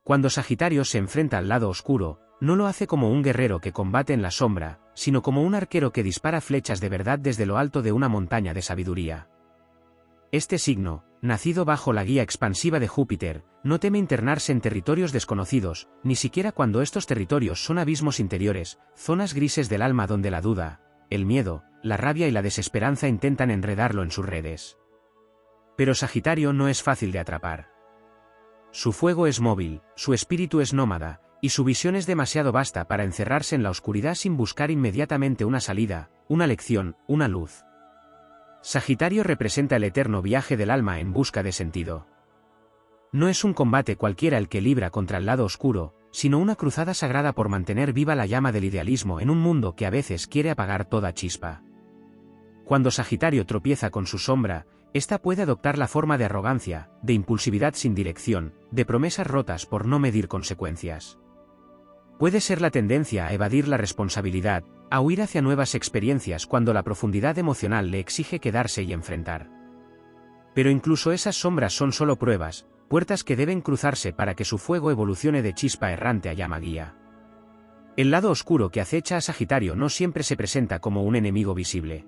Cuando Sagitario se enfrenta al lado oscuro, no lo hace como un guerrero que combate en la sombra, sino como un arquero que dispara flechas de verdad desde lo alto de una montaña de sabiduría. Este signo, nacido bajo la guía expansiva de Júpiter, no teme internarse en territorios desconocidos, ni siquiera cuando estos territorios son abismos interiores, zonas grises del alma donde la duda, el miedo, la rabia y la desesperanza intentan enredarlo en sus redes. Pero Sagitario no es fácil de atrapar. Su fuego es móvil, su espíritu es nómada, y su visión es demasiado vasta para encerrarse en la oscuridad sin buscar inmediatamente una salida, una lección, una luz. Sagitario representa el eterno viaje del alma en busca de sentido. No es un combate cualquiera el que libra contra el lado oscuro, sino una cruzada sagrada por mantener viva la llama del idealismo en un mundo que a veces quiere apagar toda chispa. Cuando Sagitario tropieza con su sombra, ésta puede adoptar la forma de arrogancia, de impulsividad sin dirección, de promesas rotas por no medir consecuencias. Puede ser la tendencia a evadir la responsabilidad, a huir hacia nuevas experiencias cuando la profundidad emocional le exige quedarse y enfrentar. Pero incluso esas sombras son solo pruebas, puertas que deben cruzarse para que su fuego evolucione de chispa errante a llama guía. El lado oscuro que acecha a Sagitario no siempre se presenta como un enemigo visible.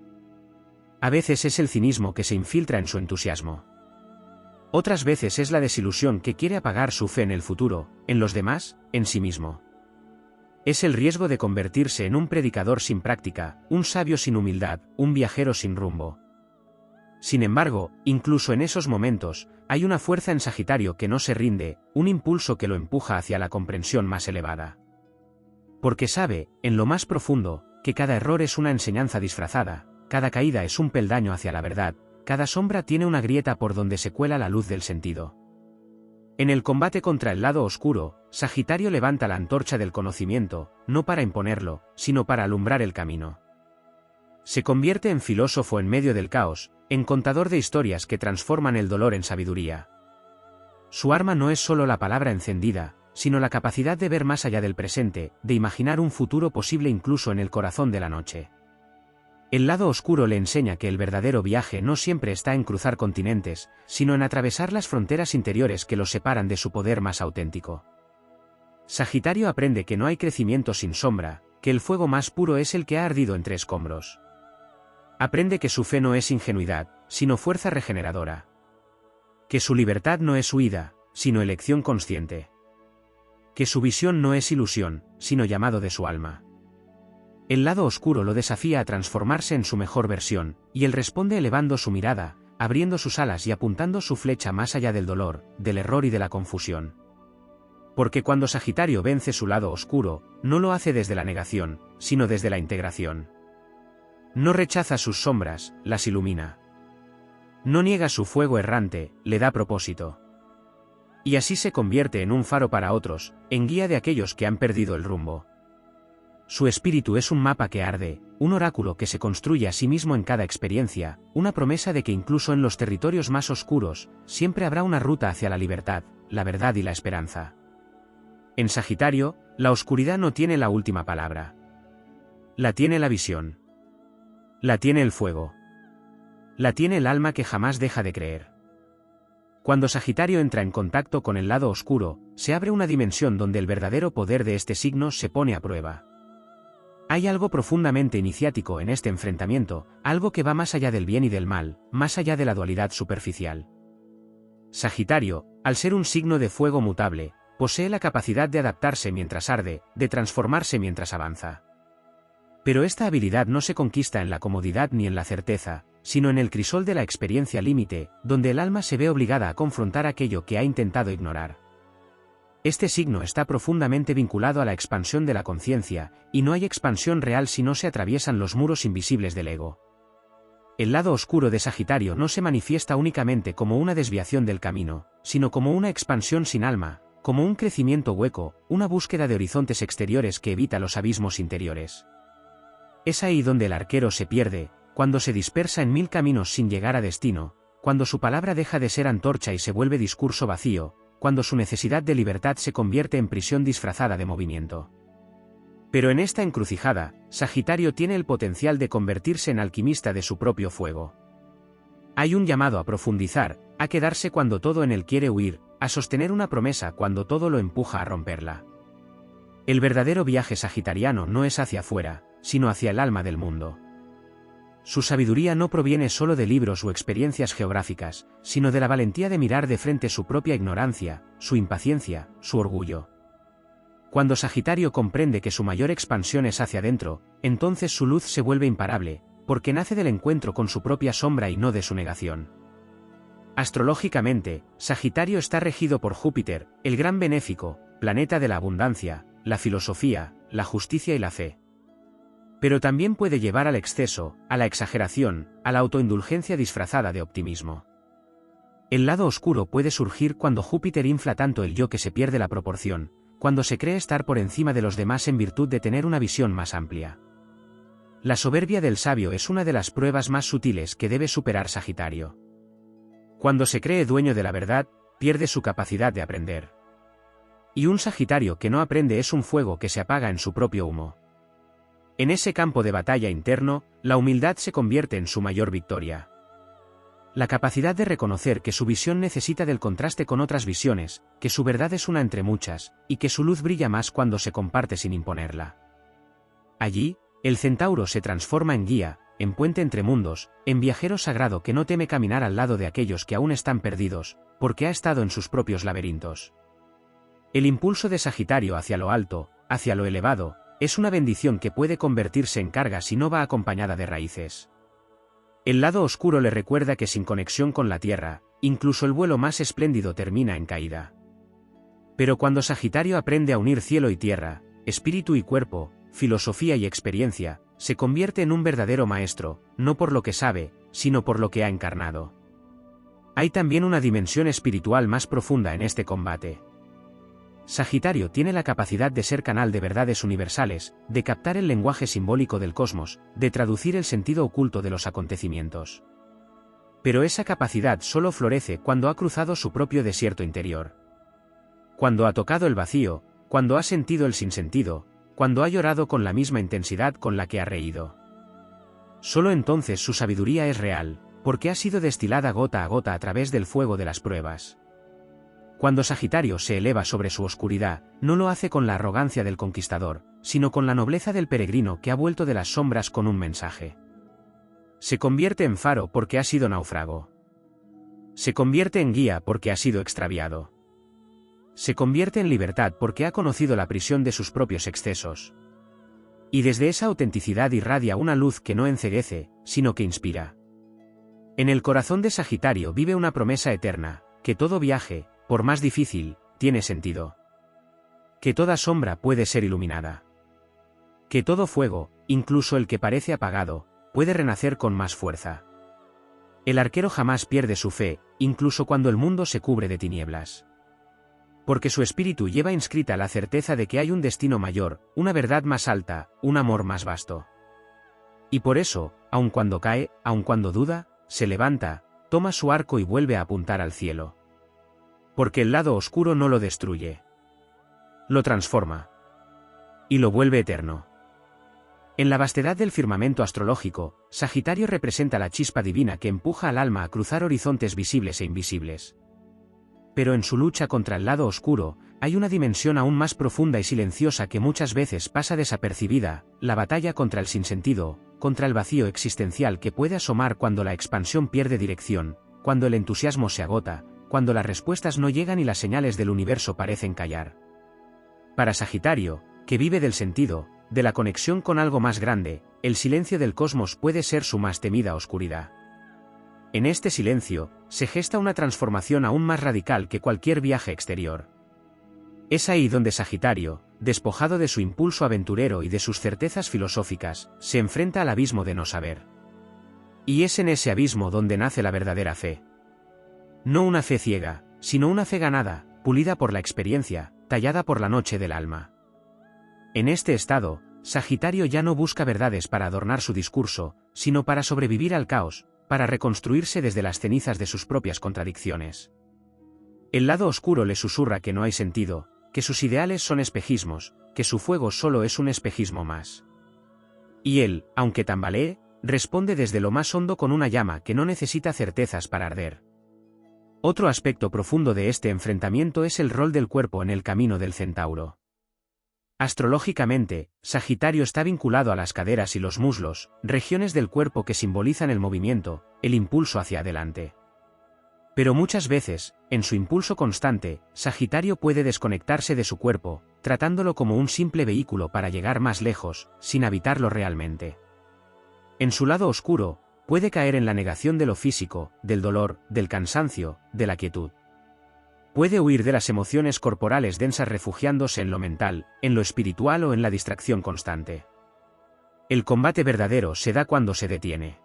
A veces es el cinismo que se infiltra en su entusiasmo. Otras veces es la desilusión que quiere apagar su fe en el futuro, en los demás, en sí mismo. Es el riesgo de convertirse en un predicador sin práctica, un sabio sin humildad, un viajero sin rumbo. Sin embargo, incluso en esos momentos, hay una fuerza en Sagitario que no se rinde, un impulso que lo empuja hacia la comprensión más elevada. Porque sabe, en lo más profundo, que cada error es una enseñanza disfrazada, cada caída es un peldaño hacia la verdad, cada sombra tiene una grieta por donde se cuela la luz del sentido. En el combate contra el lado oscuro, Sagitario levanta la antorcha del conocimiento, no para imponerlo, sino para alumbrar el camino. Se convierte en filósofo en medio del caos, en contador de historias que transforman el dolor en sabiduría. Su arma no es solo la palabra encendida, sino la capacidad de ver más allá del presente, de imaginar un futuro posible incluso en el corazón de la noche. El lado oscuro le enseña que el verdadero viaje no siempre está en cruzar continentes, sino en atravesar las fronteras interiores que los separan de su poder más auténtico. Sagitario aprende que no hay crecimiento sin sombra, que el fuego más puro es el que ha ardido entre escombros. Aprende que su fe no es ingenuidad, sino fuerza regeneradora. Que su libertad no es huida, sino elección consciente. Que su visión no es ilusión, sino llamado de su alma. El lado oscuro lo desafía a transformarse en su mejor versión, y él responde elevando su mirada, abriendo sus alas y apuntando su flecha más allá del dolor, del error y de la confusión. Porque cuando Sagitario vence su lado oscuro, no lo hace desde la negación, sino desde la integración. No rechaza sus sombras, las ilumina. No niega su fuego errante, le da propósito. Y así se convierte en un faro para otros, en guía de aquellos que han perdido el rumbo. Su espíritu es un mapa que arde, un oráculo que se construye a sí mismo en cada experiencia, una promesa de que incluso en los territorios más oscuros, siempre habrá una ruta hacia la libertad, la verdad y la esperanza. En Sagitario, la oscuridad no tiene la última palabra. La tiene la visión. La tiene el fuego. La tiene el alma que jamás deja de creer. Cuando Sagitario entra en contacto con el lado oscuro, se abre una dimensión donde el verdadero poder de este signo se pone a prueba. Hay algo profundamente iniciático en este enfrentamiento, algo que va más allá del bien y del mal, más allá de la dualidad superficial. Sagitario, al ser un signo de fuego mutable, posee la capacidad de adaptarse mientras arde, de transformarse mientras avanza. Pero esta habilidad no se conquista en la comodidad ni en la certeza, sino en el crisol de la experiencia límite, donde el alma se ve obligada a confrontar aquello que ha intentado ignorar. Este signo está profundamente vinculado a la expansión de la conciencia, y no hay expansión real si no se atraviesan los muros invisibles del ego. El lado oscuro de Sagitario no se manifiesta únicamente como una desviación del camino, sino como una expansión sin alma, como un crecimiento hueco, una búsqueda de horizontes exteriores que evita los abismos interiores. Es ahí donde el arquero se pierde, cuando se dispersa en mil caminos sin llegar a destino, cuando su palabra deja de ser antorcha y se vuelve discurso vacío, cuando su necesidad de libertad se convierte en prisión disfrazada de movimiento. Pero en esta encrucijada, Sagitario tiene el potencial de convertirse en alquimista de su propio fuego. Hay un llamado a profundizar, a quedarse cuando todo en él quiere huir, a sostener una promesa cuando todo lo empuja a romperla. El verdadero viaje sagitariano no es hacia afuera, sino hacia el alma del mundo. Su sabiduría no proviene solo de libros o experiencias geográficas, sino de la valentía de mirar de frente su propia ignorancia, su impaciencia, su orgullo. Cuando Sagitario comprende que su mayor expansión es hacia adentro, entonces su luz se vuelve imparable, porque nace del encuentro con su propia sombra y no de su negación. Astrológicamente, Sagitario está regido por Júpiter, el gran benéfico, planeta de la abundancia, la filosofía, la justicia y la fe. Pero también puede llevar al exceso, a la exageración, a la autoindulgencia disfrazada de optimismo. El lado oscuro puede surgir cuando Júpiter infla tanto el yo que se pierde la proporción, cuando se cree estar por encima de los demás en virtud de tener una visión más amplia. La soberbia del sabio es una de las pruebas más sutiles que debe superar Sagitario. Cuando se cree dueño de la verdad, pierde su capacidad de aprender. Y un Sagitario que no aprende es un fuego que se apaga en su propio humo. En ese campo de batalla interno, la humildad se convierte en su mayor victoria. La capacidad de reconocer que su visión necesita del contraste con otras visiones, que su verdad es una entre muchas, y que su luz brilla más cuando se comparte sin imponerla. Allí, el centauro se transforma en guía, en puente entre mundos, en viajero sagrado que no teme caminar al lado de aquellos que aún están perdidos, porque ha estado en sus propios laberintos. El impulso de Sagitario hacia lo alto, hacia lo elevado, es una bendición que puede convertirse en carga si no va acompañada de raíces. El lado oscuro le recuerda que sin conexión con la tierra, incluso el vuelo más espléndido termina en caída. Pero cuando Sagitario aprende a unir cielo y tierra, espíritu y cuerpo, filosofía y experiencia, se convierte en un verdadero maestro, no por lo que sabe, sino por lo que ha encarnado. Hay también una dimensión espiritual más profunda en este combate. Sagitario tiene la capacidad de ser canal de verdades universales, de captar el lenguaje simbólico del cosmos, de traducir el sentido oculto de los acontecimientos. Pero esa capacidad solo florece cuando ha cruzado su propio desierto interior. Cuando ha tocado el vacío, cuando ha sentido el sinsentido, cuando ha llorado con la misma intensidad con la que ha reído. Solo entonces su sabiduría es real, porque ha sido destilada gota a gota a través del fuego de las pruebas. Cuando Sagitario se eleva sobre su oscuridad, no lo hace con la arrogancia del conquistador, sino con la nobleza del peregrino que ha vuelto de las sombras con un mensaje. Se convierte en faro porque ha sido náufrago. Se convierte en guía porque ha sido extraviado. Se convierte en libertad porque ha conocido la prisión de sus propios excesos. Y desde esa autenticidad irradia una luz que no enceguece, sino que inspira. En el corazón de Sagitario vive una promesa eterna, que todo viaje, por más difícil, tiene sentido. Que toda sombra puede ser iluminada. Que todo fuego, incluso el que parece apagado, puede renacer con más fuerza. El arquero jamás pierde su fe, incluso cuando el mundo se cubre de tinieblas. Porque su espíritu lleva inscrita la certeza de que hay un destino mayor, una verdad más alta, un amor más vasto. Y por eso, aun cuando cae, aun cuando duda, se levanta, toma su arco y vuelve a apuntar al cielo. Porque el lado oscuro no lo destruye. Lo transforma. Y lo vuelve eterno. En la vastedad del firmamento astrológico, Sagitario representa la chispa divina que empuja al alma a cruzar horizontes visibles e invisibles. Pero en su lucha contra el lado oscuro, hay una dimensión aún más profunda y silenciosa que muchas veces pasa desapercibida, la batalla contra el sinsentido, contra el vacío existencial que puede asomar cuando la expansión pierde dirección, cuando el entusiasmo se agota, cuando las respuestas no llegan y las señales del universo parecen callar. Para Sagitario, que vive del sentido, de la conexión con algo más grande, el silencio del cosmos puede ser su más temida oscuridad. En este silencio, se gesta una transformación aún más radical que cualquier viaje exterior. Es ahí donde Sagitario, despojado de su impulso aventurero y de sus certezas filosóficas, se enfrenta al abismo de no saber. Y es en ese abismo donde nace la verdadera fe. No una fe ciega, sino una fe ganada, pulida por la experiencia, tallada por la noche del alma. En este estado, Sagitario ya no busca verdades para adornar su discurso, sino para sobrevivir al caos, para reconstruirse desde las cenizas de sus propias contradicciones. El lado oscuro le susurra que no hay sentido, que sus ideales son espejismos, que su fuego solo es un espejismo más. Y él, aunque tambalee, responde desde lo más hondo con una llama que no necesita certezas para arder. Otro aspecto profundo de este enfrentamiento es el rol del cuerpo en el camino del centauro. Astrológicamente, Sagitario está vinculado a las caderas y los muslos, regiones del cuerpo que simbolizan el movimiento, el impulso hacia adelante. Pero muchas veces, en su impulso constante, Sagitario puede desconectarse de su cuerpo, tratándolo como un simple vehículo para llegar más lejos, sin habitarlo realmente. En su lado oscuro, puede caer en la negación de lo físico, del dolor, del cansancio, de la quietud. Puede huir de las emociones corporales densas refugiándose en lo mental, en lo espiritual o en la distracción constante. El combate verdadero se da cuando se detiene.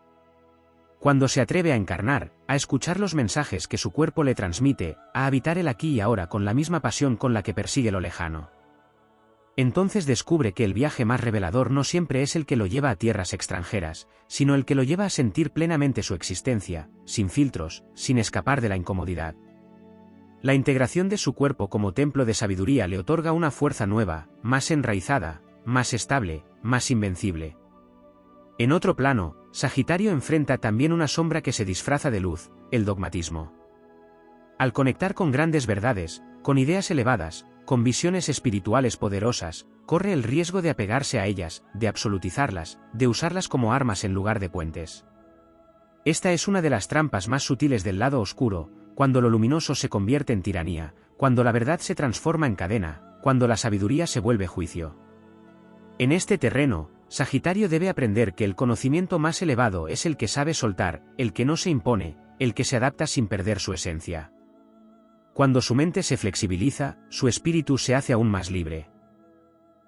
Cuando se atreve a encarnar, a escuchar los mensajes que su cuerpo le transmite, a habitar el aquí y ahora con la misma pasión con la que persigue lo lejano. Entonces descubre que el viaje más revelador no siempre es el que lo lleva a tierras extranjeras, sino el que lo lleva a sentir plenamente su existencia, sin filtros, sin escapar de la incomodidad. La integración de su cuerpo como templo de sabiduría le otorga una fuerza nueva, más enraizada, más estable, más invencible. En otro plano, Sagitario enfrenta también una sombra que se disfraza de luz, el dogmatismo. Al conectar con grandes verdades, con ideas elevadas, con visiones espirituales poderosas, corre el riesgo de apegarse a ellas, de absolutizarlas, de usarlas como armas en lugar de puentes. Esta es una de las trampas más sutiles del lado oscuro, cuando lo luminoso se convierte en tiranía, cuando la verdad se transforma en cadena, cuando la sabiduría se vuelve juicio. En este terreno, Sagitario debe aprender que el conocimiento más elevado es el que sabe soltar, el que no se impone, el que se adapta sin perder su esencia. Cuando su mente se flexibiliza, su espíritu se hace aún más libre.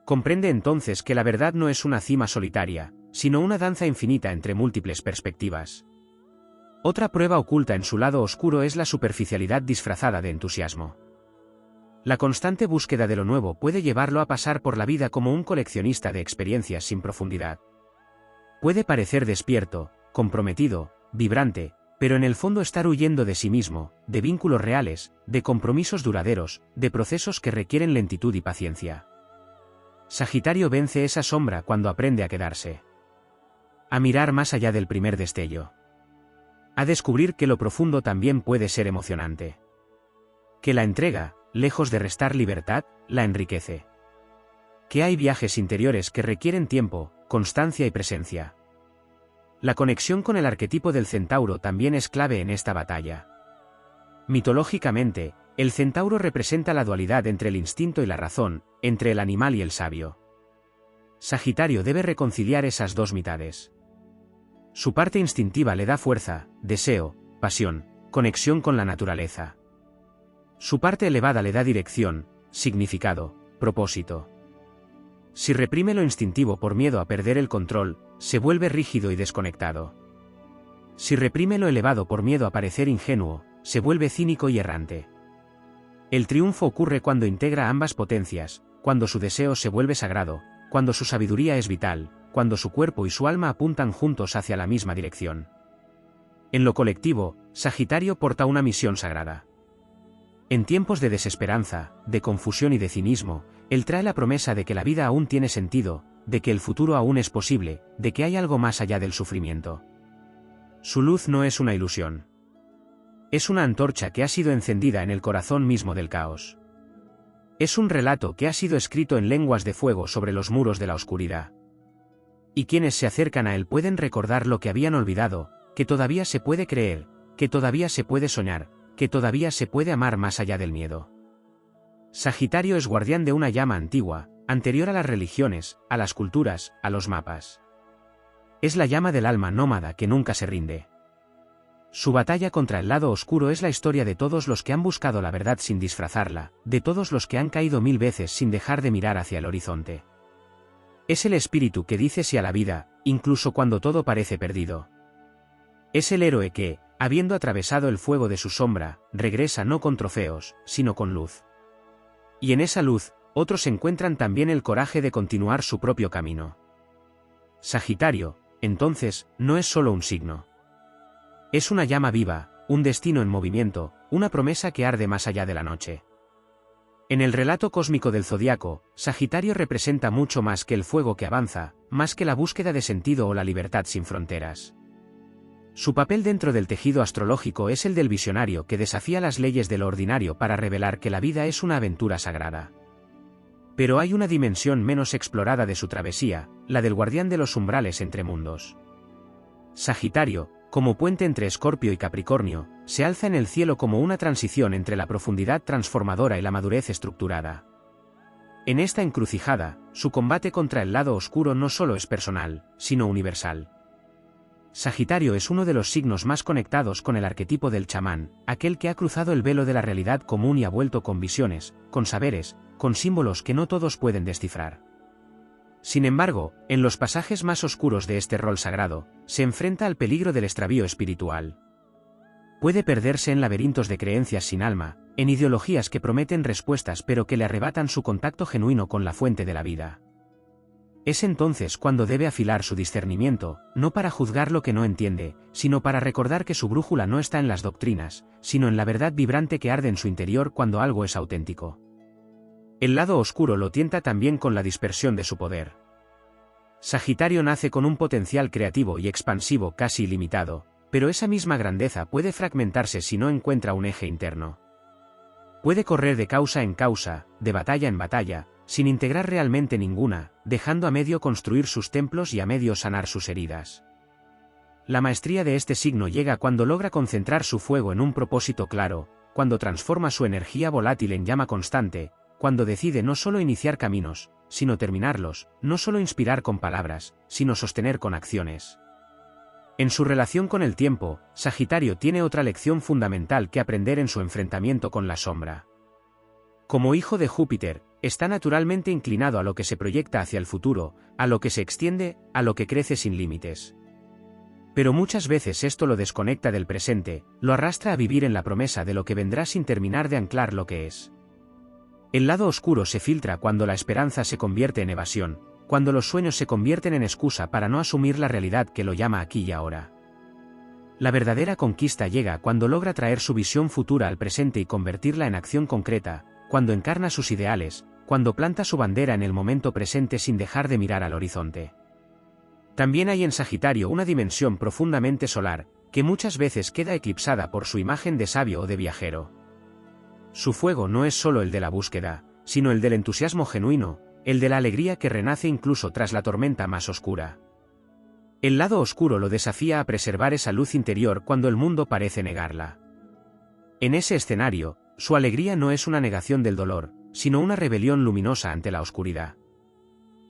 Comprende entonces que la verdad no es una cima solitaria, sino una danza infinita entre múltiples perspectivas. Otra prueba oculta en su lado oscuro es la superficialidad disfrazada de entusiasmo. La constante búsqueda de lo nuevo puede llevarlo a pasar por la vida como un coleccionista de experiencias sin profundidad. Puede parecer despierto, comprometido, vibrante, pero en el fondo estar huyendo de sí mismo, de vínculos reales, de compromisos duraderos, de procesos que requieren lentitud y paciencia. Sagitario vence esa sombra cuando aprende a quedarse. A mirar más allá del primer destello. A descubrir que lo profundo también puede ser emocionante. Que la entrega, lejos de restar libertad, la enriquece. Que hay viajes interiores que requieren tiempo, constancia y presencia. La conexión con el arquetipo del centauro también es clave en esta batalla. Mitológicamente, el centauro representa la dualidad entre el instinto y la razón, entre el animal y el sabio. Sagitario debe reconciliar esas dos mitades. Su parte instintiva le da fuerza, deseo, pasión, conexión con la naturaleza. Su parte elevada le da dirección, significado, propósito. Si reprime lo instintivo por miedo a perder el control, se vuelve rígido y desconectado. Si reprime lo elevado por miedo a parecer ingenuo, se vuelve cínico y errante. El triunfo ocurre cuando integra ambas potencias, cuando su deseo se vuelve sagrado, cuando su sabiduría es vital, cuando su cuerpo y su alma apuntan juntos hacia la misma dirección. En lo colectivo, Sagitario porta una misión sagrada. En tiempos de desesperanza, de confusión y de cinismo, él trae la promesa de que la vida aún tiene sentido, de que el futuro aún es posible, de que hay algo más allá del sufrimiento. Su luz no es una ilusión. Es una antorcha que ha sido encendida en el corazón mismo del caos. Es un relato que ha sido escrito en lenguas de fuego sobre los muros de la oscuridad. Y quienes se acercan a él pueden recordar lo que habían olvidado, que todavía se puede creer, que todavía se puede soñar, que todavía se puede amar más allá del miedo. Sagitario es guardián de una llama antigua, anterior a las religiones, a las culturas, a los mapas. Es la llama del alma nómada que nunca se rinde. Su batalla contra el lado oscuro es la historia de todos los que han buscado la verdad sin disfrazarla, de todos los que han caído 1000 veces sin dejar de mirar hacia el horizonte. Es el espíritu que dice sí a la vida, incluso cuando todo parece perdido. Es el héroe que, habiendo atravesado el fuego de su sombra, regresa no con trofeos, sino con luz. Y en esa luz, otros encuentran también el coraje de continuar su propio camino. Sagitario, entonces, no es solo un signo. Es una llama viva, un destino en movimiento, una promesa que arde más allá de la noche. En el relato cósmico del zodiaco, Sagitario representa mucho más que el fuego que avanza, más que la búsqueda de sentido o la libertad sin fronteras. Su papel dentro del tejido astrológico es el del visionario que desafía las leyes de lo ordinario para revelar que la vida es una aventura sagrada. Pero hay una dimensión menos explorada de su travesía, la del guardián de los umbrales entre mundos. Sagitario, como puente entre Escorpio y Capricornio, se alza en el cielo como una transición entre la profundidad transformadora y la madurez estructurada. En esta encrucijada, su combate contra el lado oscuro no solo es personal, sino universal. Sagitario es uno de los signos más conectados con el arquetipo del chamán, aquel que ha cruzado el velo de la realidad común y ha vuelto con visiones, con saberes, con símbolos que no todos pueden descifrar. Sin embargo, en los pasajes más oscuros de este rol sagrado, se enfrenta al peligro del extravío espiritual. Puede perderse en laberintos de creencias sin alma, en ideologías que prometen respuestas pero que le arrebatan su contacto genuino con la fuente de la vida. Es entonces cuando debe afilar su discernimiento, no para juzgar lo que no entiende, sino para recordar que su brújula no está en las doctrinas, sino en la verdad vibrante que arde en su interior cuando algo es auténtico. El lado oscuro lo tienta también con la dispersión de su poder. Sagitario nace con un potencial creativo y expansivo casi ilimitado, pero esa misma grandeza puede fragmentarse si no encuentra un eje interno. Puede correr de causa en causa, de batalla en batalla, sin integrar realmente ninguna, dejando a medio construir sus templos y a medio sanar sus heridas. La maestría de este signo llega cuando logra concentrar su fuego en un propósito claro, cuando transforma su energía volátil en llama constante, cuando decide no solo iniciar caminos, sino terminarlos, no solo inspirar con palabras, sino sostener con acciones. En su relación con el tiempo, Sagitario tiene otra lección fundamental que aprender en su enfrentamiento con la sombra. Como hijo de Júpiter, está naturalmente inclinado a lo que se proyecta hacia el futuro, a lo que se extiende, a lo que crece sin límites. Pero muchas veces esto lo desconecta del presente, lo arrastra a vivir en la promesa de lo que vendrá sin terminar de anclar lo que es. El lado oscuro se filtra cuando la esperanza se convierte en evasión, cuando los sueños se convierten en excusa para no asumir la realidad que lo llama aquí y ahora. La verdadera conquista llega cuando logra traer su visión futura al presente y convertirla en acción concreta, cuando encarna sus ideales, cuando planta su bandera en el momento presente sin dejar de mirar al horizonte. También hay en Sagitario una dimensión profundamente solar, que muchas veces queda eclipsada por su imagen de sabio o de viajero. Su fuego no es solo el de la búsqueda, sino el del entusiasmo genuino, el de la alegría que renace incluso tras la tormenta más oscura. El lado oscuro lo desafía a preservar esa luz interior cuando el mundo parece negarla. En ese escenario, su alegría no es una negación del dolor, sino una rebelión luminosa ante la oscuridad.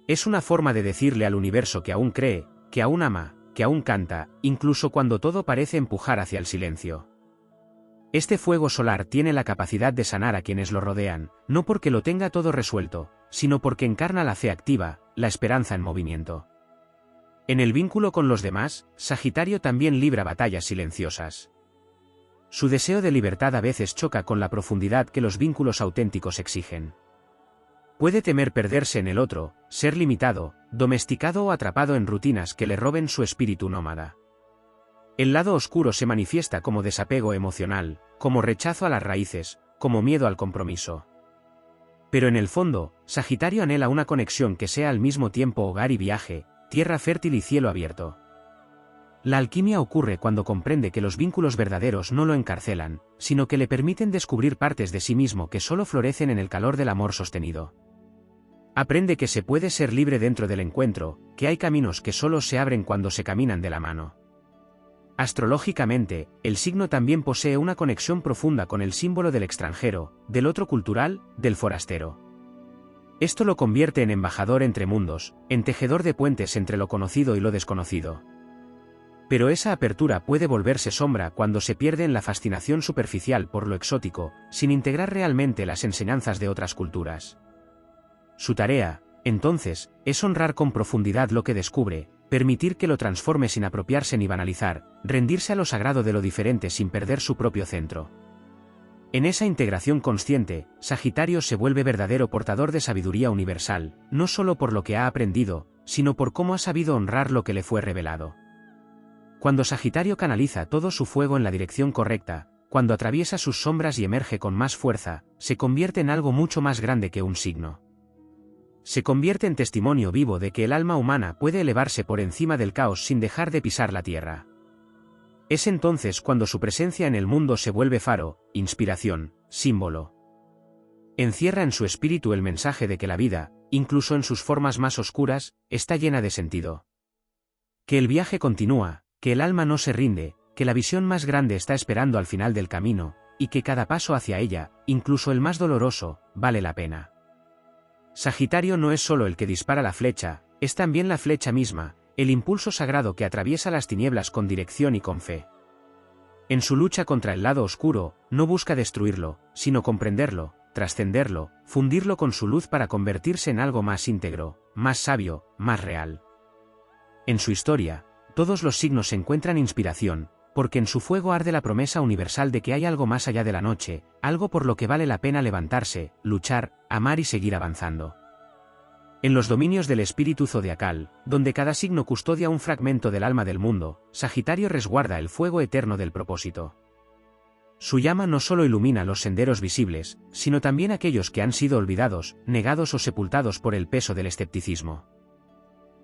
Es una forma de decirle al universo que aún cree, que aún ama, que aún canta, incluso cuando todo parece empujar hacia el silencio. Este fuego solar tiene la capacidad de sanar a quienes lo rodean, no porque lo tenga todo resuelto, sino porque encarna la fe activa, la esperanza en movimiento. En el vínculo con los demás, Sagitario también libra batallas silenciosas. Su deseo de libertad a veces choca con la profundidad que los vínculos auténticos exigen. Puede temer perderse en el otro, ser limitado, domesticado o atrapado en rutinas que le roben su espíritu nómada. El lado oscuro se manifiesta como desapego emocional, como rechazo a las raíces, como miedo al compromiso. Pero en el fondo, Sagitario anhela una conexión que sea al mismo tiempo hogar y viaje, tierra fértil y cielo abierto. La alquimia ocurre cuando comprende que los vínculos verdaderos no lo encarcelan, sino que le permiten descubrir partes de sí mismo que solo florecen en el calor del amor sostenido. Aprende que se puede ser libre dentro del encuentro, que hay caminos que solo se abren cuando se caminan de la mano. Astrológicamente, el signo también posee una conexión profunda con el símbolo del extranjero, del otro cultural, del forastero. Esto lo convierte en embajador entre mundos, en tejedor de puentes entre lo conocido y lo desconocido. Pero esa apertura puede volverse sombra cuando se pierde en la fascinación superficial por lo exótico, sin integrar realmente las enseñanzas de otras culturas. Su tarea, entonces, es honrar con profundidad lo que descubre, permitir que lo transforme sin apropiarse ni banalizar, rendirse a lo sagrado de lo diferente sin perder su propio centro. En esa integración consciente, Sagitario se vuelve verdadero portador de sabiduría universal, no solo por lo que ha aprendido, sino por cómo ha sabido honrar lo que le fue revelado. Cuando Sagitario canaliza todo su fuego en la dirección correcta, cuando atraviesa sus sombras y emerge con más fuerza, se convierte en algo mucho más grande que un signo. Se convierte en testimonio vivo de que el alma humana puede elevarse por encima del caos sin dejar de pisar la tierra. Es entonces cuando su presencia en el mundo se vuelve faro, inspiración, símbolo. Encierra en su espíritu el mensaje de que la vida, incluso en sus formas más oscuras, está llena de sentido. Que el viaje continúa, que el alma no se rinde, que la visión más grande está esperando al final del camino, y que cada paso hacia ella, incluso el más doloroso, vale la pena. Sagitario no es solo el que dispara la flecha, es también la flecha misma, el impulso sagrado que atraviesa las tinieblas con dirección y con fe. En su lucha contra el lado oscuro, no busca destruirlo, sino comprenderlo, trascenderlo, fundirlo con su luz para convertirse en algo más íntegro, más sabio, más real. En su historia, todos los signos encuentran inspiración, porque en su fuego arde la promesa universal de que hay algo más allá de la noche, algo por lo que vale la pena levantarse, luchar, amar y seguir avanzando. En los dominios del espíritu zodiacal, donde cada signo custodia un fragmento del alma del mundo, Sagitario resguarda el fuego eterno del propósito. Su llama no solo ilumina los senderos visibles, sino también aquellos que han sido olvidados, negados o sepultados por el peso del escepticismo.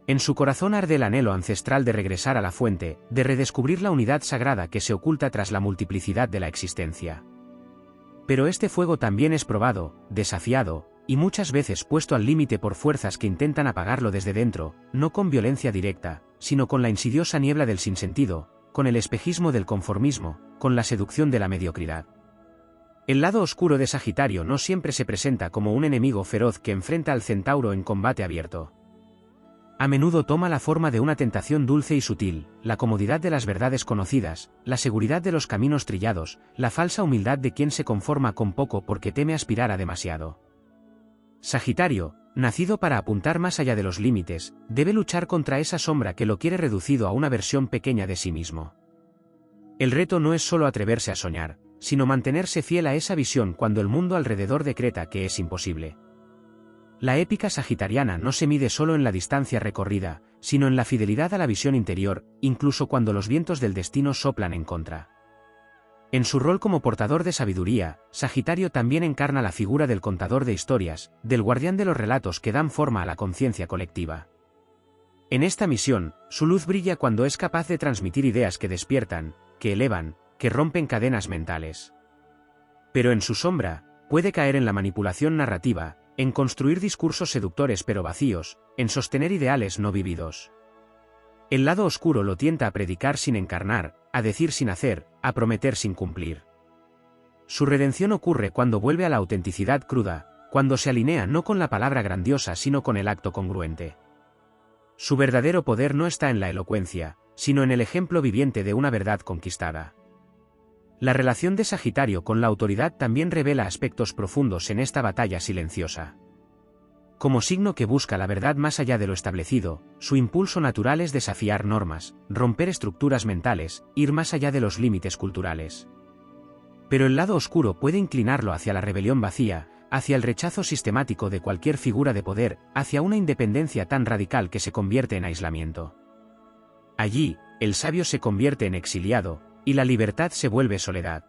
En su corazón arde el anhelo ancestral de regresar a la fuente, de redescubrir la unidad sagrada que se oculta tras la multiplicidad de la existencia. Pero este fuego también es probado, desafiado, y muchas veces puesto al límite por fuerzas que intentan apagarlo desde dentro, no con violencia directa, sino con la insidiosa niebla del sinsentido, con el espejismo del conformismo, con la seducción de la mediocridad. El lado oscuro de Sagitario no siempre se presenta como un enemigo feroz que enfrenta al centauro en combate abierto. A menudo toma la forma de una tentación dulce y sutil, la comodidad de las verdades conocidas, la seguridad de los caminos trillados, la falsa humildad de quien se conforma con poco porque teme aspirar a demasiado. Sagitario, nacido para apuntar más allá de los límites, debe luchar contra esa sombra que lo quiere reducido a una versión pequeña de sí mismo. El reto no es solo atreverse a soñar, sino mantenerse fiel a esa visión cuando el mundo alrededor decreta que es imposible. La épica sagitariana no se mide solo en la distancia recorrida, sino en la fidelidad a la visión interior, incluso cuando los vientos del destino soplan en contra. En su rol como portador de sabiduría, Sagitario también encarna la figura del contador de historias, del guardián de los relatos que dan forma a la conciencia colectiva. En esta misión, su luz brilla cuando es capaz de transmitir ideas que despiertan, que elevan, que rompen cadenas mentales. Pero en su sombra, puede caer en la manipulación narrativa, en construir discursos seductores pero vacíos, en sostener ideales no vividos. El lado oscuro lo tienta a predicar sin encarnar, a decir sin hacer, a prometer sin cumplir. Su redención ocurre cuando vuelve a la autenticidad cruda, cuando se alinea no con la palabra grandiosa sino con el acto congruente. Su verdadero poder no está en la elocuencia, sino en el ejemplo viviente de una verdad conquistada. La relación de Sagitario con la autoridad también revela aspectos profundos en esta batalla silenciosa. Como signo que busca la verdad más allá de lo establecido, su impulso natural es desafiar normas, romper estructuras mentales, ir más allá de los límites culturales. Pero el lado oscuro puede inclinarlo hacia la rebelión vacía, hacia el rechazo sistemático de cualquier figura de poder, hacia una independencia tan radical que se convierte en aislamiento. Allí, el sabio se convierte en exiliado, y la libertad se vuelve soledad.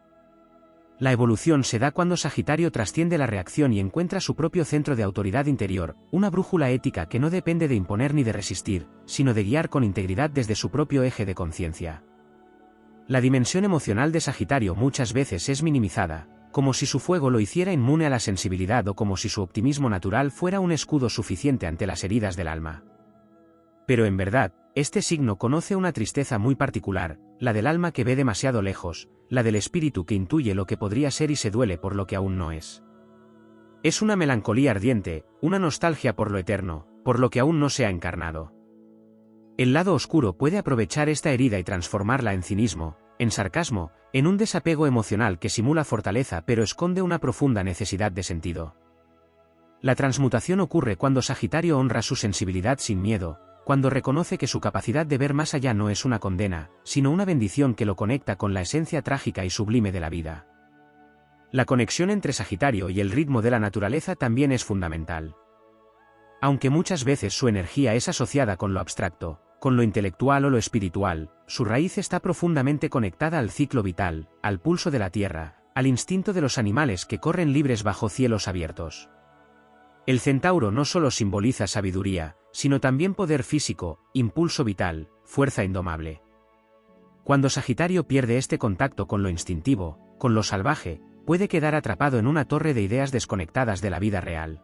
La evolución se da cuando Sagitario trasciende la reacción y encuentra su propio centro de autoridad interior, una brújula ética que no depende de imponer ni de resistir, sino de guiar con integridad desde su propio eje de conciencia. La dimensión emocional de Sagitario muchas veces es minimizada, como si su fuego lo hiciera inmune a la sensibilidad o como si su optimismo natural fuera un escudo suficiente ante las heridas del alma. Pero en verdad, este signo conoce una tristeza muy particular, la del alma que ve demasiado lejos, la del espíritu que intuye lo que podría ser y se duele por lo que aún no es. Es una melancolía ardiente, una nostalgia por lo eterno, por lo que aún no se ha encarnado. El lado oscuro puede aprovechar esta herida y transformarla en cinismo, en sarcasmo, en un desapego emocional que simula fortaleza pero esconde una profunda necesidad de sentido. La transmutación ocurre cuando Sagitario honra su sensibilidad sin miedo, cuando reconoce que su capacidad de ver más allá no es una condena, sino una bendición que lo conecta con la esencia trágica y sublime de la vida. La conexión entre Sagitario y el ritmo de la naturaleza también es fundamental. Aunque muchas veces su energía es asociada con lo abstracto, con lo intelectual o lo espiritual, su raíz está profundamente conectada al ciclo vital, al pulso de la tierra, al instinto de los animales que corren libres bajo cielos abiertos. El centauro no solo simboliza sabiduría, sino también poder físico, impulso vital, fuerza indomable. Cuando Sagitario pierde este contacto con lo instintivo, con lo salvaje, puede quedar atrapado en una torre de ideas desconectadas de la vida real.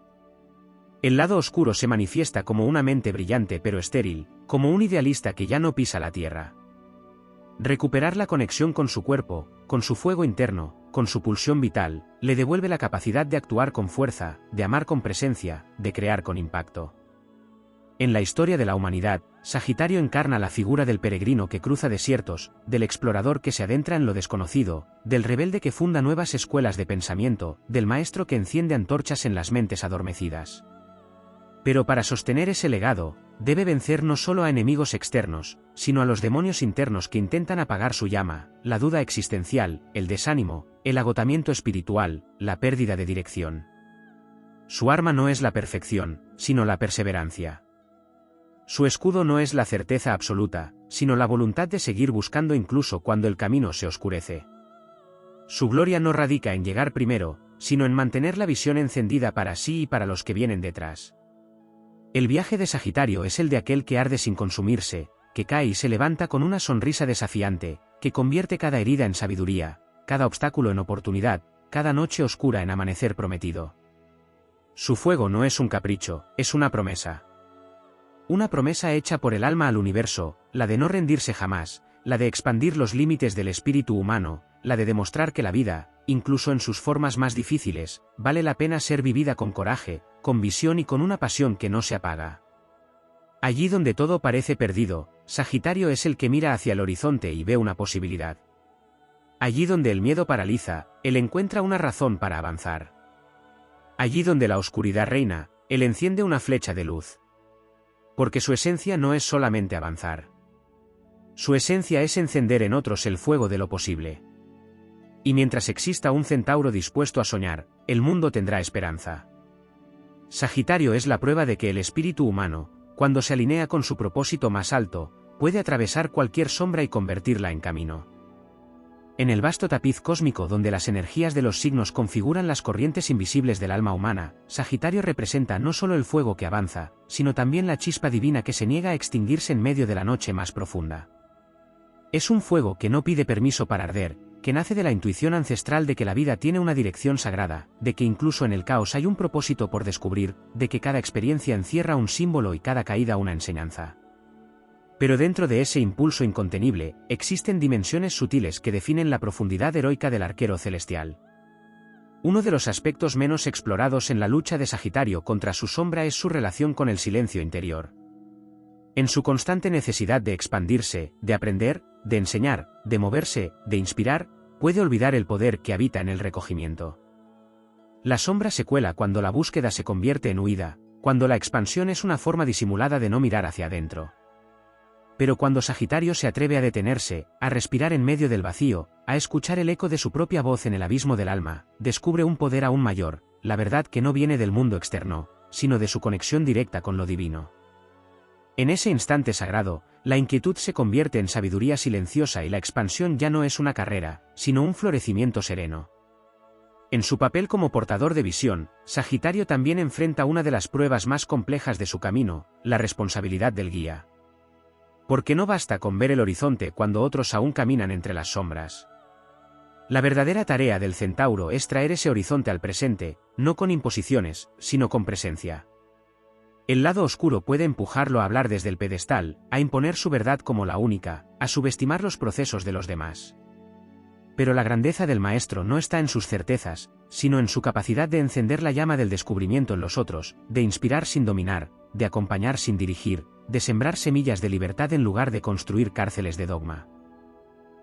El lado oscuro se manifiesta como una mente brillante pero estéril, como un idealista que ya no pisa la tierra. Recuperar la conexión con su cuerpo, con su fuego interno, con su pulsión vital, le devuelve la capacidad de actuar con fuerza, de amar con presencia, de crear con impacto. En la historia de la humanidad, Sagitario encarna la figura del peregrino que cruza desiertos, del explorador que se adentra en lo desconocido, del rebelde que funda nuevas escuelas de pensamiento, del maestro que enciende antorchas en las mentes adormecidas. Pero para sostener ese legado, debe vencer no solo a enemigos externos, sino a los demonios internos que intentan apagar su llama, la duda existencial, el desánimo, el agotamiento espiritual, la pérdida de dirección. Su arma no es la perfección, sino la perseverancia. Su escudo no es la certeza absoluta, sino la voluntad de seguir buscando incluso cuando el camino se oscurece. Su gloria no radica en llegar primero, sino en mantener la visión encendida para sí y para los que vienen detrás. El viaje de Sagitario es el de aquel que arde sin consumirse, que cae y se levanta con una sonrisa desafiante, que convierte cada herida en sabiduría, cada obstáculo en oportunidad, cada noche oscura en amanecer prometido. Su fuego no es un capricho, es una promesa. Una promesa hecha por el alma al universo, la de no rendirse jamás, la de expandir los límites del espíritu humano, la de demostrar que la vida, incluso en sus formas más difíciles, vale la pena ser vivida con coraje, con visión y con una pasión que no se apaga. Allí donde todo parece perdido, Sagitario es el que mira hacia el horizonte y ve una posibilidad. Allí donde el miedo paraliza, él encuentra una razón para avanzar. Allí donde la oscuridad reina, él enciende una flecha de luz. Porque su esencia no es solamente avanzar. Su esencia es encender en otros el fuego de lo posible. Y mientras exista un centauro dispuesto a soñar, el mundo tendrá esperanza. Sagitario es la prueba de que el espíritu humano, cuando se alinea con su propósito más alto, puede atravesar cualquier sombra y convertirla en camino. En el vasto tapiz cósmico donde las energías de los signos configuran las corrientes invisibles del alma humana, Sagitario representa no solo el fuego que avanza, sino también la chispa divina que se niega a extinguirse en medio de la noche más profunda. Es un fuego que no pide permiso para arder, que nace de la intuición ancestral de que la vida tiene una dirección sagrada, de que incluso en el caos hay un propósito por descubrir, de que cada experiencia encierra un símbolo y cada caída una enseñanza. Pero dentro de ese impulso incontenible, existen dimensiones sutiles que definen la profundidad heroica del arquero celestial. Uno de los aspectos menos explorados en la lucha de Sagitario contra su sombra es su relación con el silencio interior. En su constante necesidad de expandirse, de aprender, de enseñar, de moverse, de inspirar, puede olvidar el poder que habita en el recogimiento. La sombra se cuela cuando la búsqueda se convierte en huida, cuando la expansión es una forma disimulada de no mirar hacia adentro. Pero cuando Sagitario se atreve a detenerse, a respirar en medio del vacío, a escuchar el eco de su propia voz en el abismo del alma, descubre un poder aún mayor, la verdad que no viene del mundo externo, sino de su conexión directa con lo divino. En ese instante sagrado, la inquietud se convierte en sabiduría silenciosa y la expansión ya no es una carrera, sino un florecimiento sereno. En su papel como portador de visión, Sagitario también enfrenta una de las pruebas más complejas de su camino, la responsabilidad del guía. Porque no basta con ver el horizonte cuando otros aún caminan entre las sombras. La verdadera tarea del centauro es traer ese horizonte al presente, no con imposiciones, sino con presencia. El lado oscuro puede empujarlo a hablar desde el pedestal, a imponer su verdad como la única, a subestimar los procesos de los demás. Pero la grandeza del maestro no está en sus certezas, sino en su capacidad de encender la llama del descubrimiento en los otros, de inspirar sin dominar, de acompañar sin dirigir, de sembrar semillas de libertad en lugar de construir cárceles de dogma.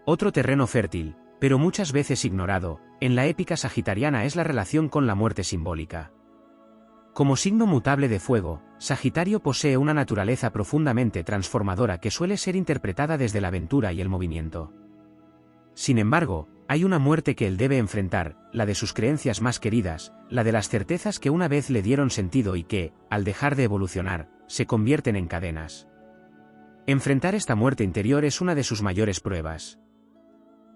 Otro terreno fértil, pero muchas veces ignorado, en la épica sagitariana es la relación con la muerte simbólica. Como signo mutable de fuego, Sagitario posee una naturaleza profundamente transformadora que suele ser interpretada desde la aventura y el movimiento. Sin embargo, hay una muerte que él debe enfrentar, la de sus creencias más queridas, la de las certezas que una vez le dieron sentido y que, al dejar de evolucionar, se convierten en cadenas. Enfrentar esta muerte interior es una de sus mayores pruebas.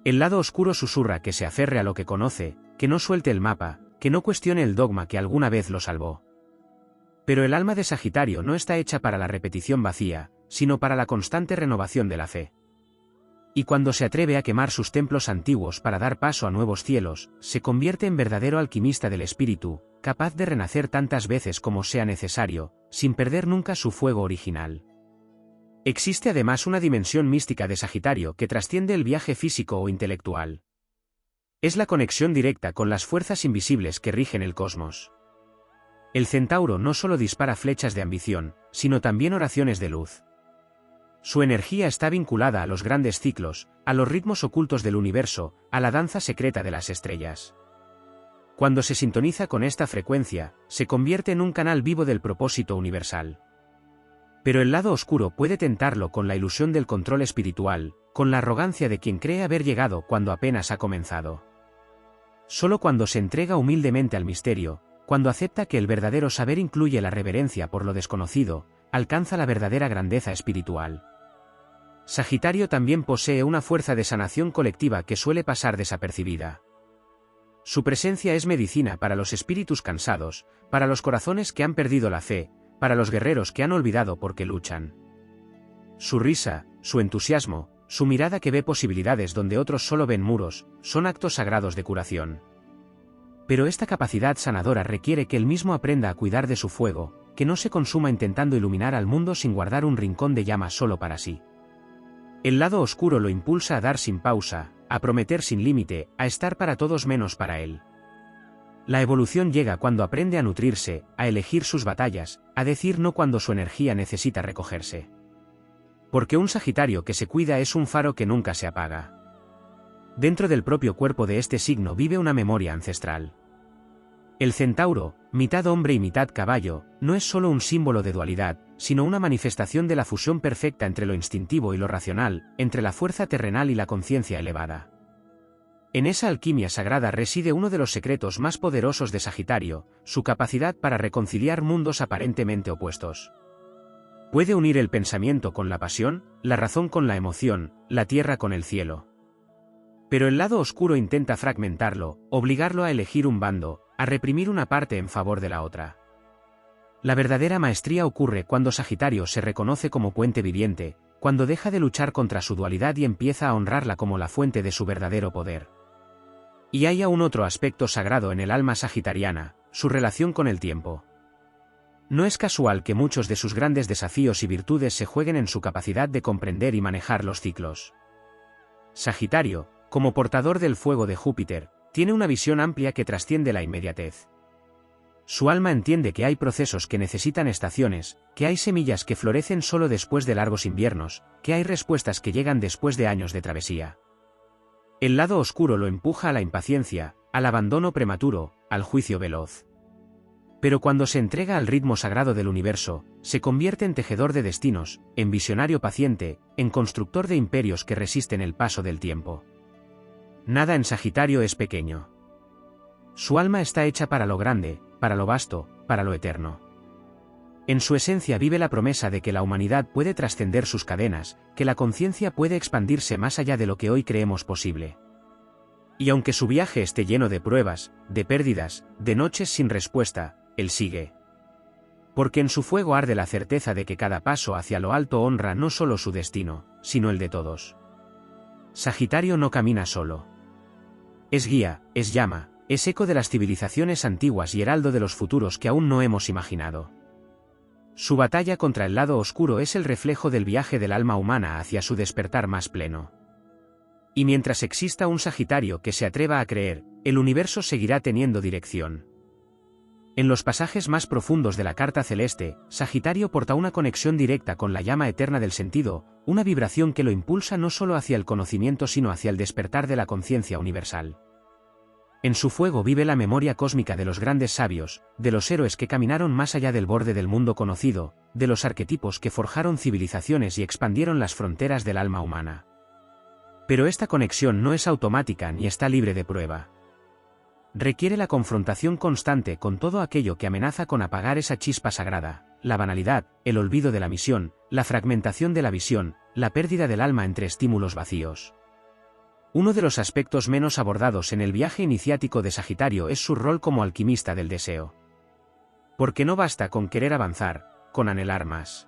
El lado oscuro susurra que se aferre a lo que conoce, que no suelte el mapa, que no cuestione el dogma que alguna vez lo salvó. Pero el alma de Sagitario no está hecha para la repetición vacía, sino para la constante renovación de la fe. Y cuando se atreve a quemar sus templos antiguos para dar paso a nuevos cielos, se convierte en verdadero alquimista del espíritu, capaz de renacer tantas veces como sea necesario, sin perder nunca su fuego original. Existe además una dimensión mística de Sagitario que trasciende el viaje físico o intelectual. Es la conexión directa con las fuerzas invisibles que rigen el cosmos. El centauro no solo dispara flechas de ambición, sino también oraciones de luz. Su energía está vinculada a los grandes ciclos, a los ritmos ocultos del universo, a la danza secreta de las estrellas. Cuando se sintoniza con esta frecuencia, se convierte en un canal vivo del propósito universal. Pero el lado oscuro puede tentarlo con la ilusión del control espiritual, con la arrogancia de quien cree haber llegado cuando apenas ha comenzado. Solo cuando se entrega humildemente al misterio, cuando acepta que el verdadero saber incluye la reverencia por lo desconocido, alcanza la verdadera grandeza espiritual. Sagitario también posee una fuerza de sanación colectiva que suele pasar desapercibida. Su presencia es medicina para los espíritus cansados, para los corazones que han perdido la fe, para los guerreros que han olvidado por qué luchan. Su risa, su entusiasmo, su mirada que ve posibilidades donde otros solo ven muros, son actos sagrados de curación. Pero esta capacidad sanadora requiere que él mismo aprenda a cuidar de su fuego, que no se consuma intentando iluminar al mundo sin guardar un rincón de llama solo para sí. El lado oscuro lo impulsa a dar sin pausa, a prometer sin límite, a estar para todos menos para él. La evolución llega cuando aprende a nutrirse, a elegir sus batallas, a decir no cuando su energía necesita recogerse. Porque un Sagitario que se cuida es un faro que nunca se apaga. Dentro del propio cuerpo de este signo vive una memoria ancestral. El centauro, mitad hombre y mitad caballo, no es solo un símbolo de dualidad, sino una manifestación de la fusión perfecta entre lo instintivo y lo racional, entre la fuerza terrenal y la conciencia elevada. En esa alquimia sagrada reside uno de los secretos más poderosos de Sagitario, su capacidad para reconciliar mundos aparentemente opuestos. Puede unir el pensamiento con la pasión, la razón con la emoción, la tierra con el cielo. Pero el lado oscuro intenta fragmentarlo, obligarlo a elegir un bando, a reprimir una parte en favor de la otra. La verdadera maestría ocurre cuando Sagitario se reconoce como puente viviente, cuando deja de luchar contra su dualidad y empieza a honrarla como la fuente de su verdadero poder. Y hay aún otro aspecto sagrado en el alma sagitariana, su relación con el tiempo. No es casual que muchos de sus grandes desafíos y virtudes se jueguen en su capacidad de comprender y manejar los ciclos. Sagitario, como portador del fuego de Júpiter, tiene una visión amplia que trasciende la inmediatez. Su alma entiende que hay procesos que necesitan estaciones, que hay semillas que florecen solo después de largos inviernos, que hay respuestas que llegan después de años de travesía. El lado oscuro lo empuja a la impaciencia, al abandono prematuro, al juicio veloz. Pero cuando se entrega al ritmo sagrado del universo, se convierte en tejedor de destinos, en visionario paciente, en constructor de imperios que resisten el paso del tiempo. Nada en Sagitario es pequeño. Su alma está hecha para lo grande, para lo vasto, para lo eterno. En su esencia vive la promesa de que la humanidad puede trascender sus cadenas, que la conciencia puede expandirse más allá de lo que hoy creemos posible. Y aunque su viaje esté lleno de pruebas, de pérdidas, de noches sin respuesta, él sigue. Porque en su fuego arde la certeza de que cada paso hacia lo alto honra no solo su destino, sino el de todos. Sagitario no camina solo. Es guía, es llama, es eco de las civilizaciones antiguas y heraldo de los futuros que aún no hemos imaginado. Su batalla contra el lado oscuro es el reflejo del viaje del alma humana hacia su despertar más pleno. Y mientras exista un Sagitario que se atreva a creer, el universo seguirá teniendo dirección. En los pasajes más profundos de la carta celeste, Sagitario porta una conexión directa con la llama eterna del sentido, una vibración que lo impulsa no solo hacia el conocimiento sino hacia el despertar de la conciencia universal. En su fuego vive la memoria cósmica de los grandes sabios, de los héroes que caminaron más allá del borde del mundo conocido, de los arquetipos que forjaron civilizaciones y expandieron las fronteras del alma humana. Pero esta conexión no es automática ni está libre de prueba. Requiere la confrontación constante con todo aquello que amenaza con apagar esa chispa sagrada, la banalidad, el olvido de la misión, la fragmentación de la visión, la pérdida del alma entre estímulos vacíos. Uno de los aspectos menos abordados en el viaje iniciático de Sagitario es su rol como alquimista del deseo. Porque no basta con querer avanzar, con anhelar más.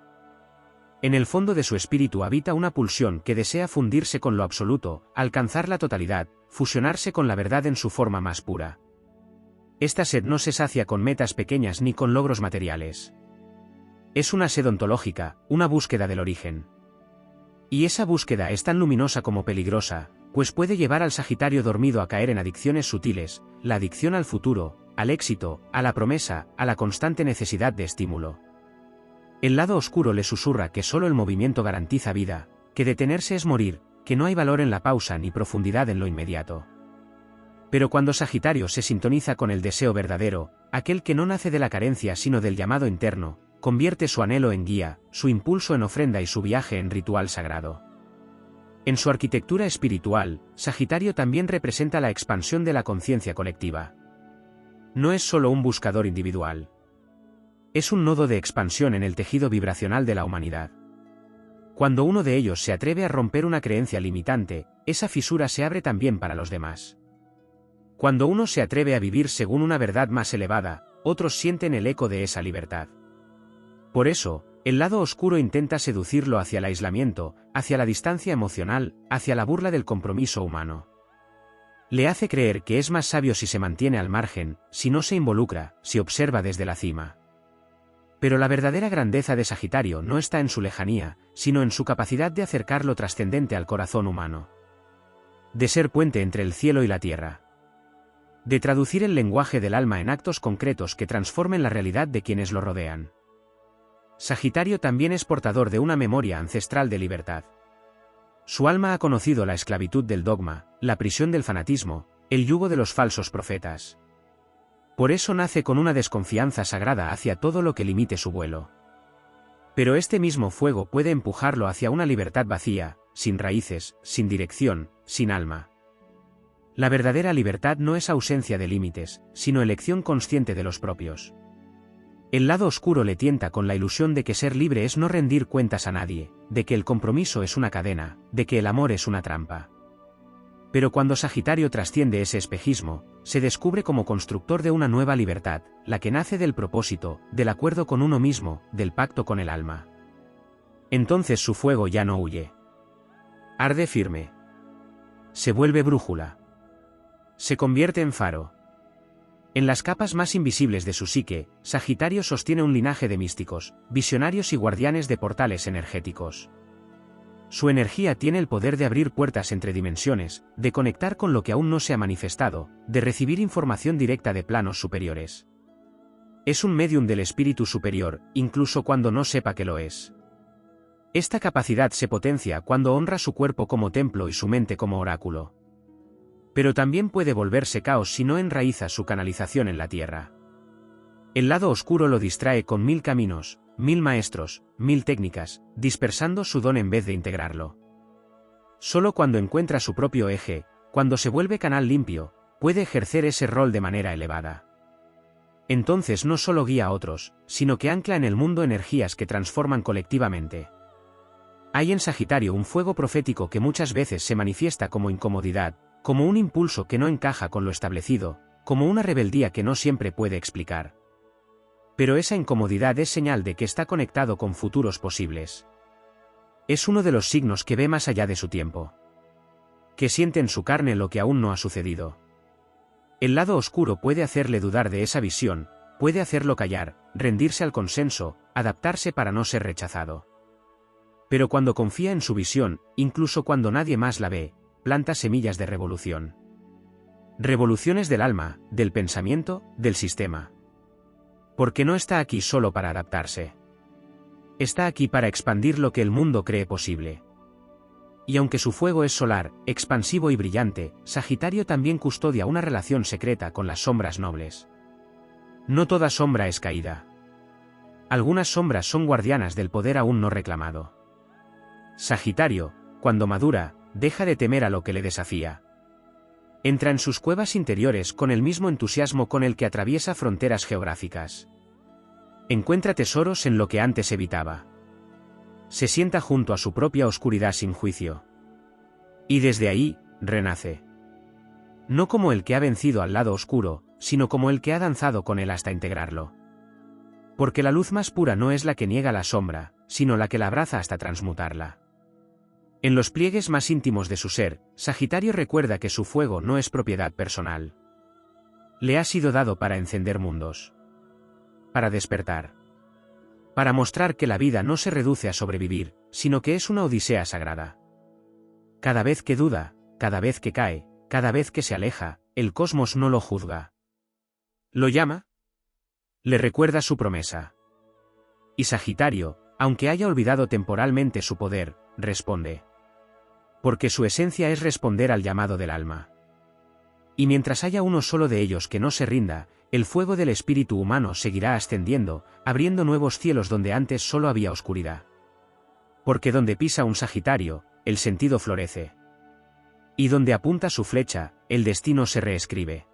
En el fondo de su espíritu habita una pulsión que desea fundirse con lo absoluto, alcanzar la totalidad, fusionarse con la verdad en su forma más pura. Esta sed no se sacia con metas pequeñas ni con logros materiales. Es una sed ontológica, una búsqueda del origen. Y esa búsqueda es tan luminosa como peligrosa, pues puede llevar al Sagitario dormido a caer en adicciones sutiles, la adicción al futuro, al éxito, a la promesa, a la constante necesidad de estímulo. El lado oscuro le susurra que solo el movimiento garantiza vida, que detenerse es morir, que no hay valor en la pausa ni profundidad en lo inmediato. Pero cuando Sagitario se sintoniza con el deseo verdadero, aquel que no nace de la carencia sino del llamado interno, convierte su anhelo en guía, su impulso en ofrenda y su viaje en ritual sagrado. En su arquitectura espiritual, Sagitario también representa la expansión de la conciencia colectiva. No es solo un buscador individual. Es un nodo de expansión en el tejido vibracional de la humanidad. Cuando uno de ellos se atreve a romper una creencia limitante, esa fisura se abre también para los demás. Cuando uno se atreve a vivir según una verdad más elevada, otros sienten el eco de esa libertad. Por eso, el lado oscuro intenta seducirlo hacia el aislamiento, hacia la distancia emocional, hacia la burla del compromiso humano. Le hace creer que es más sabio si se mantiene al margen, si no se involucra, si observa desde la cima. Pero la verdadera grandeza de Sagitario no está en su lejanía, sino en su capacidad de acercar lo trascendente al corazón humano. De ser puente entre el cielo y la tierra. De traducir el lenguaje del alma en actos concretos que transformen la realidad de quienes lo rodean. Sagitario también es portador de una memoria ancestral de libertad. Su alma ha conocido la esclavitud del dogma, la prisión del fanatismo, el yugo de los falsos profetas. Por eso nace con una desconfianza sagrada hacia todo lo que limite su vuelo. Pero este mismo fuego puede empujarlo hacia una libertad vacía, sin raíces, sin dirección, sin alma. La verdadera libertad no es ausencia de límites, sino elección consciente de los propios. El lado oscuro le tienta con la ilusión de que ser libre es no rendir cuentas a nadie, de que el compromiso es una cadena, de que el amor es una trampa. Pero cuando Sagitario trasciende ese espejismo, se descubre como constructor de una nueva libertad, la que nace del propósito, del acuerdo con uno mismo, del pacto con el alma. Entonces su fuego ya no huye. Arde firme. Se vuelve brújula. Se convierte en faro. En las capas más invisibles de su psique, Sagitario sostiene un linaje de místicos, visionarios y guardianes de portales energéticos. Su energía tiene el poder de abrir puertas entre dimensiones, de conectar con lo que aún no se ha manifestado, de recibir información directa de planos superiores. Es un medium del espíritu superior, incluso cuando no sepa que lo es. Esta capacidad se potencia cuando honra su cuerpo como templo y su mente como oráculo. Pero también puede volverse caos si no enraiza su canalización en la tierra. El lado oscuro lo distrae con 1000 caminos, 1000 maestros, 1000 técnicas, dispersando su don en vez de integrarlo. Solo cuando encuentra su propio eje, cuando se vuelve canal limpio, puede ejercer ese rol de manera elevada. Entonces no solo guía a otros, sino que ancla en el mundo energías que transforman colectivamente. Hay en Sagitario un fuego profético que muchas veces se manifiesta como incomodidad, como un impulso que no encaja con lo establecido, como una rebeldía que no siempre puede explicar. Pero esa incomodidad es señal de que está conectado con futuros posibles. Es uno de los signos que ve más allá de su tiempo. Que siente en su carne lo que aún no ha sucedido. El lado oscuro puede hacerle dudar de esa visión, puede hacerlo callar, rendirse al consenso, adaptarse para no ser rechazado. Pero cuando confía en su visión, incluso cuando nadie más la ve, planta semillas de revolución. Revoluciones del alma, del pensamiento, del sistema. Porque no está aquí solo para adaptarse. Está aquí para expandir lo que el mundo cree posible. Y aunque su fuego es solar, expansivo y brillante, Sagitario también custodia una relación secreta con las sombras nobles. No toda sombra es caída. Algunas sombras son guardianas del poder aún no reclamado. Sagitario, cuando madura, deja de temer a lo que le desafía. Entra en sus cuevas interiores con el mismo entusiasmo con el que atraviesa fronteras geográficas. Encuentra tesoros en lo que antes evitaba. Se sienta junto a su propia oscuridad sin juicio. Y desde ahí, renace. No como el que ha vencido al lado oscuro, sino como el que ha danzado con él hasta integrarlo. Porque la luz más pura no es la que niega la sombra, sino la que la abraza hasta transmutarla. En los pliegues más íntimos de su ser, Sagitario recuerda que su fuego no es propiedad personal. Le ha sido dado para encender mundos. Para despertar. Para mostrar que la vida no se reduce a sobrevivir, sino que es una odisea sagrada. Cada vez que duda, cada vez que cae, cada vez que se aleja, el cosmos no lo juzga. ¿Lo llama? Le recuerda su promesa. Y Sagitario, aunque haya olvidado temporalmente su poder, responde. Porque su esencia es responder al llamado del alma. Y mientras haya uno solo de ellos que no se rinda, el fuego del espíritu humano seguirá ascendiendo, abriendo nuevos cielos donde antes solo había oscuridad. Porque donde pisa un Sagitario, el sentido florece. Y donde apunta su flecha, el destino se reescribe.